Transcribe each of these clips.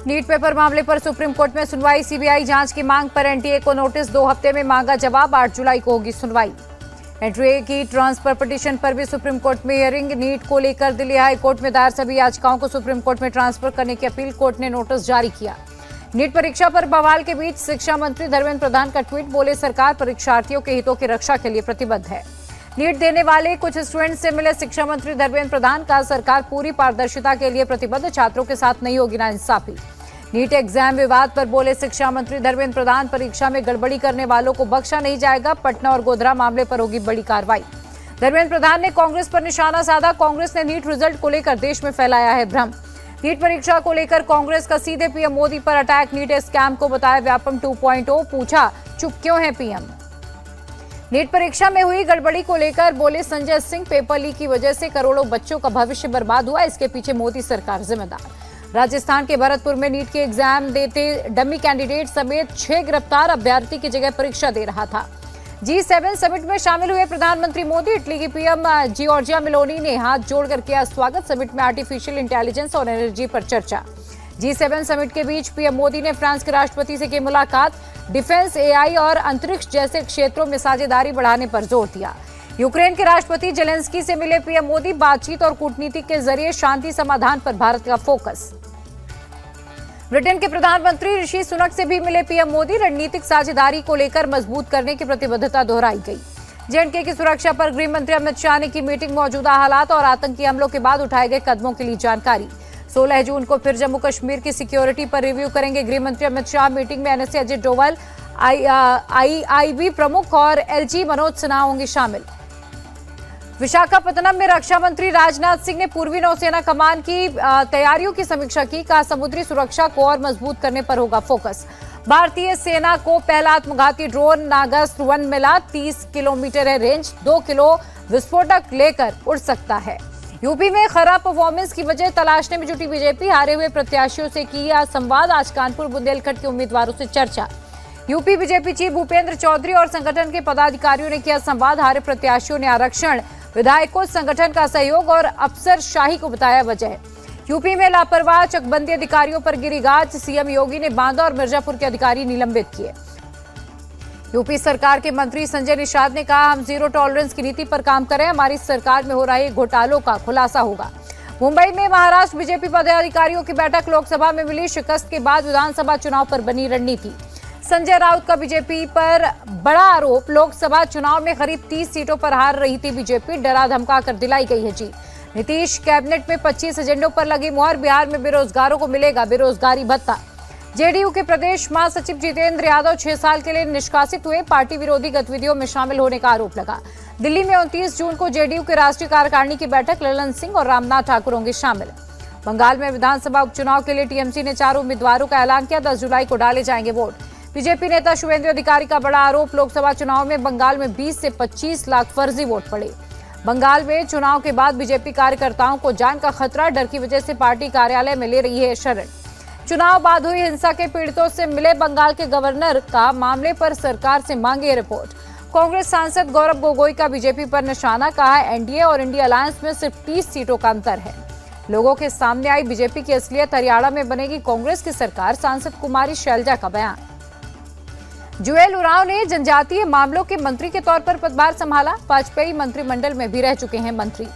NEET paper मामले पर supreme court में सुनवाई। सीबीआई जांच की मांग पर एनटीए को नोटिस, 2 हफ्ते में मांगा जवाब। 8 जुलाई को होगी सुनवाई। एनटीए की ट्रांसफर पिटीशन पर भी सुप्रीम कोर्ट में हियरिंग। नीट को लेकर दिल्ली हाई कोर्ट में दायर सभी याचिकाओं को सुप्रीम कोर्ट में ट्रांसफर करने की अपील कोर्ट ने नोटिस जारी किया। नीट परीक्षा पर बवाल के बीच शिक्षा मंत्री धर्मेंद्र प्रधान का ट्वीट, बोले सरकार परीक्षार्थियों के हितों की रक्षा के लिए प्रतिबद्ध है। नीट देने वाले कुछ स्टूडेंट से मिले शिक्षा मंत्री धर्मेंद्र प्रधान का, सरकार पूरी पारदर्शिता के लिए प्रतिबद्ध, छात्रों के साथ नहीं होगी नाइंसाफी। नीट एग्जाम विवाद पर बोले शिक्षा मंत्री धर्मेंद्र प्रधान, परीक्षा में गड़बड़ी करने वालों को बख्शा नहीं जाएगा। पटना और गोधरा मामले पर होगी बड़ी कार्रवाई। धर्मेंद्र प्रधान ने कांग्रेस पर निशाना साधा, कांग्रेस ने नीट रिजल्ट को लेकर देश में फैलाया है भ्रम। नीट परीक्षा को लेकर कांग्रेस का सीधे पीएम मोदी पर अटैक, नीट स्कैम को बताया व्यापम 2.0, पूछा चुप क्यों है पीएम। नीट परीक्षा में हुई गड़बड़ी को लेकर बोले संजय सिंह, पेपर लीक की वजह से करोड़ों बच्चों का भविष्य बर्बाद हुआ, इसके पीछे मोदी सरकार जिम्मेदार। राजस्थान के भरतपुर में नीट के एग्जाम देते डमी कैंडिडेट समेत 6 गिरफ्तार, अभ्यर्थी की जगह परीक्षा दे रहा था। G7 समिट में शामिल हुए प्रधानमंत्री मोदी, इटली की पीएम जॉर्जिया मेलोनी ने हाथ जोड़कर किया स्वागत। समिट में आर्टिफिशियल इंटेलिजेंस और एनर्जी पर चर्चा। G7 समिट के बीच पीएम मोदी ने फ्रांस के राष्ट्रपति से की मुलाकात, डिफेंस, एआई और अंतरिक्ष जैसे क्षेत्रों में साझेदारी बढ़ाने पर जोर दिया। यूक्रेन के राष्ट्रपति जेलेंस्की से मिले पीएम मोदी, बातचीत और कूटनीति के जरिए शांति समाधान पर भारत का फोकस। ब्रिटेन के प्रधानमंत्री ऋषि सुनक से भी मिले पीएम मोदी, रणनीतिक साझेदारी को लेकर मजबूत करने की प्रतिबद्धता दोहराई गई। जेएंडके की सुरक्षा पर गृह मंत्री अमित शाह ने की मीटिंग, मौजूदा हालात और आतंकी हमलों के बाद उठाए गए कदमों के लिए जानकारी। 16 जून को फिर जम्मू कश्मीर की सिक्योरिटी पर रिव्यू करेंगे गृह मंत्री अमित शाह। मीटिंग में एनएसए अजित डोभाल, आईआईबी प्रमुख और एलजी मनोज सिन्हा होंगे शामिल। विशाखापत्तनम में रक्षा मंत्री राजनाथ सिंह ने पूर्वी नौसेना कमान की तैयारियों की समीक्षा की, कहा समुद्री सुरक्षा को और मजबूत करने पर होगा फोकस। भारतीय सेना को पहला आत्मघाती ड्रोन नागास्त्र 1 मिला, 30 किलोमीटर है रेंज, 2 किलो विस्फोटक लेकर उड़ सकता है। यूपी में खराब परफॉर्मेंस की वजह तलाशने में जुटी बीजेपी, हारे हुए प्रत्याशियों से किया संवाद। आज कानपुर बुंदेलखंड के उम्मीदवारों से चर्चा। UP BJP chief Bhupendra Chaudhary और संगठन के पदाधिकारियों ने किया संवाद, हारे प्रत्याशियों ने आरक्षण, विधायकों, संगठन का सहयोग और अफसरशाही को बताया वजह। यूपी में लापरवाह चकबंदी अधिकारियों पर गिरी गाज, सीएम योगी ने बांदा और मिर्जापुर के अधिकारी निलंबित किए। यूपी सरकार के मंत्री संजय निषाद ने कहा, हम जीरो टॉलरेंस की नीति पर काम करें, हमारी सरकार में हो रहे घोटालों का खुलासा होगा। मुंबई में महाराष्ट्र बीजेपी पदाधिकारियों की बैठक, लोकसभा में मिली शिकस्त के बाद विधानसभा चुनाव पर बनी रणनीति। संजय राउत का बीजेपी पर बड़ा आरोप, लोकसभा चुनाव में करीब 30 सीटों पर हार रही थी बीजेपी, डरा धमका कर दिलाई गई है जीत। नीतीश कैबिनेट में 25 एजेंडों पर लगी मुहर, बिहार में बेरोजगारों को मिलेगा बेरोजगारी भत्ता। जेडीयू के प्रदेश महासचिव जितेंद्र यादव 6 साल के लिए निष्कासित हुए, पार्टी विरोधी गतिविधियों में शामिल होने का आरोप लगा। दिल्ली में 29 जून को जेडीयू के राष्ट्रीय कार्यकारिणी की बैठक, ललन सिंह और रामनाथ ठाकुर होंगे शामिल। बंगाल में विधानसभा उपचुनाव के लिए टीएमसी ने 4 उम्मीदवारों का ऐलान किया, 10 जुलाई को डाले जाएंगे वोट। बीजेपी नेता शुभेंदु अधिकारी का बड़ा आरोप, लोकसभा चुनाव में बंगाल में 20 से 25 लाख फर्जी वोट पड़े। बंगाल में चुनाव के बाद बीजेपी कार्यकर्ताओं को जान का खतरा, डर की वजह से पार्टी कार्यालय में ले रही है शरण। चुनाव बाद हुई हिंसा के पीड़ितों से मिले बंगाल के गवर्नर का, मामले पर सरकार से मांगे रिपोर्ट। कांग्रेस सांसद गौरव गोगोई का बीजेपी पर निशाना, कहा एनडीए और इंडिया अलायंस में सिर्फ 30 सीटों का अंतर है। लोगों के सामने आई बीजेपी की असलियत, हरियाणा में बनेगी कांग्रेस की सरकार, सांसद कुमारी शैलजा का बयान। जुएल उरांव ने जनजातीय मामलों के मंत्री के तौर पर पदभार संभाला, वाजपेयी मंत्रिमंडल में भी रह चुके हैं मंत्री।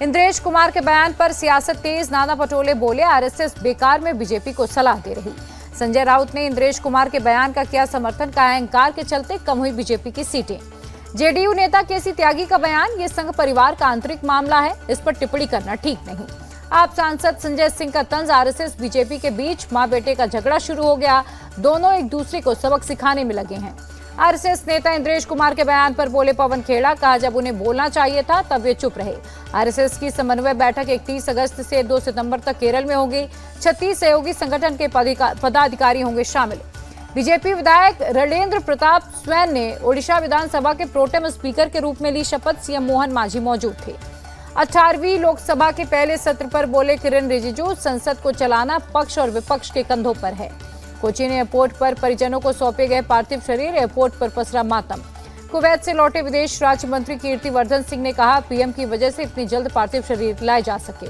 इंद्रेश कुमार के बयान पर सियासत तेज, नाना पटोले बोले आरएसएस बेकार में बीजेपी को सलाह दे रही। संजय राउत ने इंद्रेश कुमार के बयान का किया समर्थन, का अहंकार के चलते कम हुई बीजेपी की सीटें। जेडीयू नेता केसी त्यागी का बयान, ये संघ परिवार का आंतरिक मामला है, इस पर टिप्पणी करना ठीक नहीं। आप सांसद संजय सिंह का तंज, आरएसएस बीजेपी के बीच मां बेटे का झगड़ा शुरू हो गया, दोनों एक दूसरे को सबक सिखाने में लगे हैं। आरएसएस नेता इंद्रेश कुमार के बयान पर बोले पवन खेड़ा, कहा जब उन्हें बोलना चाहिए था तब वे चुप रहे। आरएसएस की समन्वय बैठक 31 अगस्त से 2 सितंबर तक केरल में होगी, 36 सहयोगी संगठन के पदाधिकारी होंगे शामिल। बीजेपी विधायक रणेंद्र प्रताप स्वैन ने ओडिशा विधानसभा के प्रोटेम स्पीकर के रूप में ली शपथ, सीएम मोहन मांझी मौजूद थे। 18वीं लोकसभा के पहले सत्र पर बोले किरण रिजिजू, संसद को चलाना पक्ष और विपक्ष के कंधों पर है। कोचीन एयरपोर्ट पर परिजनों को सौंपे गए पार्थिव शरीर, एयरपोर्ट पर पसरा मातम। कुवैत से लौटे विदेश राज्य मंत्री कीर्तिवर्धन सिंह ने कहा, पीएम की वजह से इतनी जल्द पार्थिव शरीर लाए जा सके।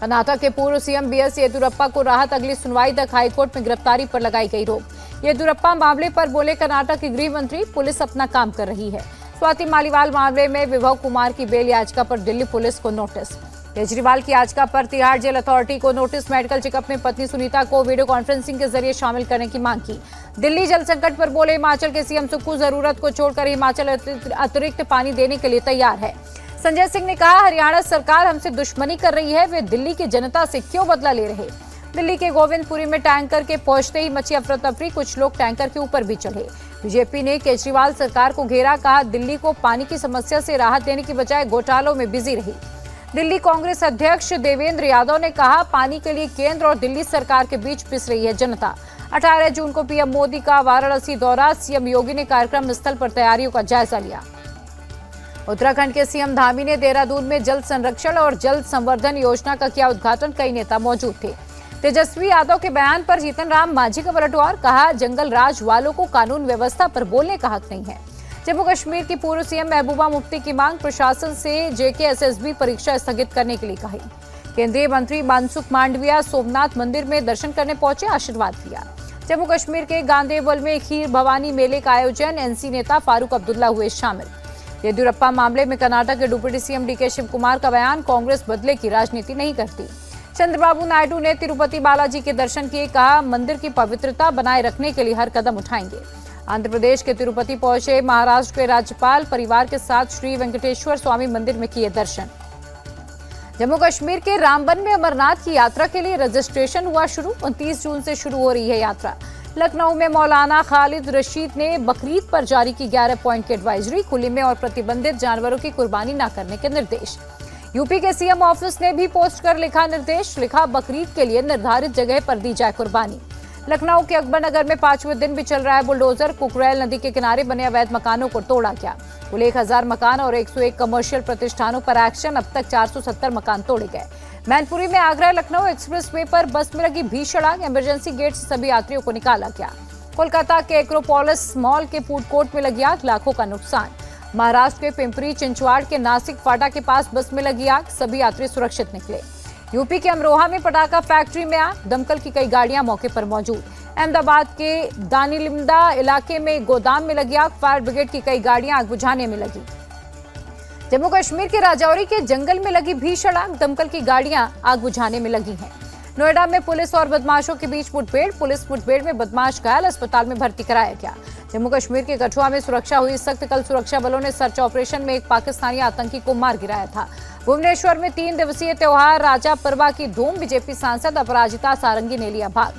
कर्नाटक के पूर्व सीएम बीएस येदियुरप्पा को राहत, अगली सुनवाई तक हाईकोर्ट में गिरफ्तारी पर लगाई गई रोक। येदियुरप्पा मामले पर बोले, कर्नाटक के गृह मंत्री, पुलिस अपना काम कर रही है। स्वाति मालीवाल मामले में विभव कुमार की बेल याचिका पर दिल्ली पुलिस को नोटिस। केजरीवाल की याचिका पर तिहाड़ जेल अथॉरिटी को नोटिस। मेडिकल चेकअप में पत्नी सुनीता को वीडियो कॉन्फ्रेंसिंग के जरिए शामिल करने की मांग की। दिल्ली जल संकट पर बोले, हिमाचल के सीएम सुक्खू जरूरत को छोड़कर हिमाचल अतिरिक्त पानी देने के लिए तैयार है। संजय सिंह ने कहा, हरियाणा सरकार हमसे दुश्मनी कर रही है, वे दिल्ली की जनता से क्यों बदला ले रहे। दिल्ली के गोविंदपुरी में टैंकर के पहुंचते ही मची अफरा तफरी, कुछ लोग टैंकर के ऊपर भी चढ़े। बीजेपी ने केजरीवाल सरकार को घेरा, कहा दिल्ली को पानी की समस्या से राहत देने की बजाय घोटालों में बिजी रही। दिल्ली कांग्रेस अध्यक्ष देवेंद्र यादव ने कहा, पानी के लिए केंद्र और दिल्ली सरकार के बीच पिस रही है जनता। 18 जून को पीएम मोदी का वाराणसी दौरा, सीएम योगी ने कार्यक्रम स्थल पर तैयारियों का जायजा लिया। उत्तराखंड के सीएम धामी ने देहरादून में जल संरक्षण और जल संवर्धन योजना का किया उद्घाटन, कई नेता मौजूद थे। तेजस्वी यादव के बयान पर जीतन राम मांझी का पलटवार, कहा जंगल राज वालों को कानून व्यवस्था पर बोलने का हक नहीं है। जम्मू कश्मीर की पूर्व सीएम महबूबा मुफ्ती की मांग, प्रशासन से जेकेएसएसबी परीक्षा स्थगित करने के लिए कही। केंद्रीय मंत्री मनसुख मांडविया सोमनाथ मंदिर में दर्शन करने पहुंचे, आशीर्वाद लिया। जम्मू कश्मीर के गांदेबल में खीर भवानी मेले का आयोजन, एनसी नेता फारूक अब्दुल्ला हुए शामिल। येदियुरप्पा मामले में कर्नाटक के deputy CM DK Shiv Kumar का बयान, कांग्रेस बदले की राजनीति नहीं करती। चंद्रबाबू नायडू ने तिरुपति बालाजी के दर्शन किए, कहा मंदिर की पवित्रता बनाए रखने के लिए हर कदम उठाएंगे। आंध्र प्रदेश के तिरुपति पहुंचे महाराष्ट्र के राज्यपाल, परिवार के साथ श्री वेंकटेश्वर स्वामी मंदिर में किए दर्शन। जम्मू कश्मीर के रामबन में अमरनाथ की यात्रा के लिए रजिस्ट्रेशन हुआ शुरू, 29 जून से शुरू हो रही है यात्रा। लखनऊ में मौलाना खालिद रशीद ने बकरीद पर जारी की 11 पॉइंट की एडवाइजरी, खुले में और प्रतिबंधित जानवरों की कुर्बानी न करने के निर्देश। यूपी के सीएम ऑफिस ने भी पोस्ट कर लिखा निर्देश, लिखा बकरीद के लिए निर्धारित जगह पर दी जाए कुर्बानी। लखनऊ के अकबर नगर में 5वें दिन भी चल रहा है बुलडोजर, कुकरेल नदी के किनारे बने अवैध मकानों को तोड़ा गया। कुल 1000 मकान और 101 कमर्शियल प्रतिष्ठानों पर एक्शन, अब तक 470 मकान तोड़े गए। मैनपुरी में आगरा लखनऊ एक्सप्रेस वे पर बस में लगी भीषण आग, इमरजेंसी गेट से सभी यात्रियों को निकाला गया। कोलकाता के एक्रोपोलिस मॉल के फूड कोर्ट में लगी आग, लाखों का नुकसान। महाराष्ट्र के पिंपरी चिंचवाड़ के नासिक फाटा के पास बस में लगी आग, सभी यात्री सुरक्षित निकले। यूपी के अमरोहा में पटाखा फैक्ट्री में आग, दमकल की कई गाड़ियां मौके पर मौजूद। अहमदाबाद के दानिलिमदा इलाके में गोदाम में लगी आग, फायर ब्रिगेड की कई गाड़ियां आग बुझाने में लगी। जम्मू कश्मीर के राजौरी के जंगल में लगी भीषण आग, दमकल की गाड़ियां आग बुझाने में लगी हैं। नोएडा में पुलिस और बदमाशों के बीच मुठभेड़, पुलिस मुठभेड़ में बदमाश घायल, अस्पताल में भर्ती कराया गया। जम्मू कश्मीर के कठुआ में सुरक्षा हुई सख्त, कल सुरक्षा बलों ने सर्च ऑपरेशन में एक पाकिस्तानी आतंकी को मार गिराया था। भुवनेश्वर में 3 दिवसीय त्योहार राजा परवा की धूम, बीजेपी सांसद अपराजिता सारंगी ने लिया भाग।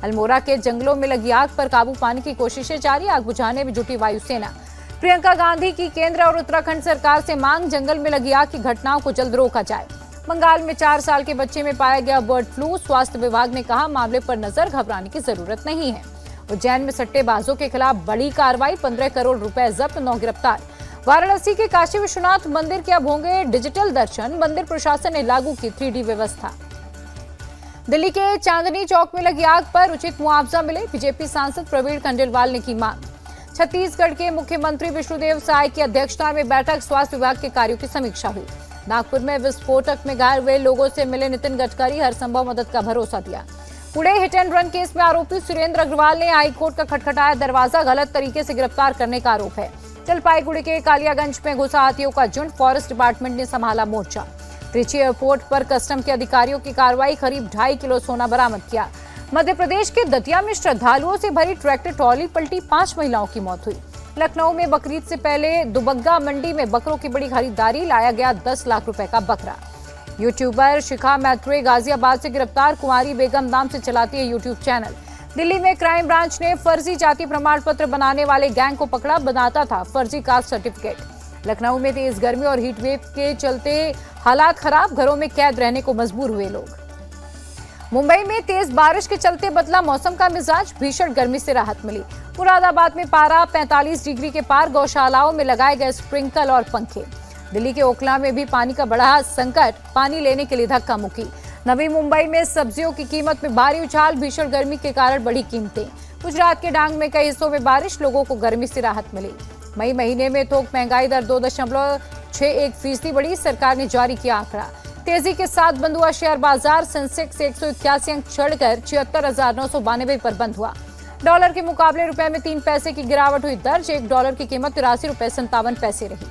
अल्मोड़ा के जंगलों में लगी आग पर काबू पाने की कोशिशें जारी, आग बुझाने में जुटी वायुसेना। प्रियंका गांधी की केंद्र और उत्तराखंड सरकार से मांग, जंगल में लगी आग की घटनाओं को जल्द रोका जाए। बंगाल में 4 साल के बच्चे में पाया गया बर्ड फ्लू, स्वास्थ्य विभाग ने कहा मामले पर नजर, घबराने की जरूरत नहीं है। उज्जैन में सट्टेबाजों के खिलाफ बड़ी कार्रवाई, 15 करोड़ रुपए जब्त, 9 गिरफ्तार। वाराणसी के काशी विश्वनाथ मंदिर के अब होंगे डिजिटल दर्शन, मंदिर प्रशासन ने लागू की 3D व्यवस्था। दिल्ली के चांदनी चौक में लगी आग पर उचित मुआवजा मिले, बीजेपी सांसद प्रवीण खंडेलवाल ने की मांग। छत्तीसगढ़ के मुख्यमंत्री विष्णुदेव साय की अध्यक्षता में बैठक, स्वास्थ्य विभाग के कार्यों की समीक्षा हुई। नागपुर में विस्फोटक में घायल हुए लोगों से मिले नितिन गडकरी, हर संभव मदद का भरोसा दिया। Pune hit and run case में आरोपी सुरेंद्र अग्रवाल ने हाईकोर्ट का खटखटाया दरवाजा, गलत तरीके से गिरफ्तार करने का आरोप है। जलपाईगुड़ी के कालियागंज में घुसा हाथियों का झुंड, फॉरेस्ट डिपार्टमेंट ने संभाला मोर्चा। त्रिची एयरपोर्ट पर कस्टम के अधिकारियों की कार्रवाई, करीब 2.5 किलो सोना बरामद किया। मध्य प्रदेश के दतिया में श्रद्धालुओं से भरी ट्रैक्टर ट्रॉली पलटी, 5 महिलाओं की मौत हुई। लखनऊ में बकरीद से पहले दुबग्गा मंडी में बकरों की बड़ी खरीदारी, लाया गया 10 लाख रुपए का बकरा। यूट्यूबर शिखा मैत्रेय गाजियाबाद से गिरफ्तार, कुंवारी बेगम नाम से चलाती है यूट्यूब चैनल। दिल्ली में क्राइम ब्रांच ने फर्जी जाति प्रमाण पत्र बनाने वाले गैंग को पकड़ा, बनाता था फर्जी कास्ट सर्टिफिकेट। लखनऊ में तेज गर्मी और हीट वेव के चलते हालात खराब, घरों में कैद रहने को मजबूर हुए लोग। मुंबई में तेज बारिश के चलते बदला मौसम का मिजाज, भीषण गर्मी से राहत मिली। मुरादाबाद में पारा 45 डिग्री के पार, गौशालाओं में लगाए गए स्प्रिंकल और पंखे। दिल्ली के ओखला में भी पानी का बढ़ा संकट, पानी लेने के लिए धक्का मुक्की। नवी मुंबई में सब्जियों की कीमत में भारी उछाल, भीषण गर्मी के कारण बढ़ी कीमतें। गुजरात के डांग में कई हिस्सों में बारिश, लोगों को गर्मी से राहत मिली। मई महीने में थोक महंगाई दर 2.61% बढ़ी, सरकार ने जारी किया आंकड़ा। तेजी के साथ बंद हुआ शेयर बाजार। सेंसेक्स 181 अंक चढ़कर 76,992 पर बंद हुआ। डॉलर के मुकाबले रुपए में 3 पैसे की गिरावट हुई दर्ज। $1 की कीमत 83 रुपए 57 पैसे रही।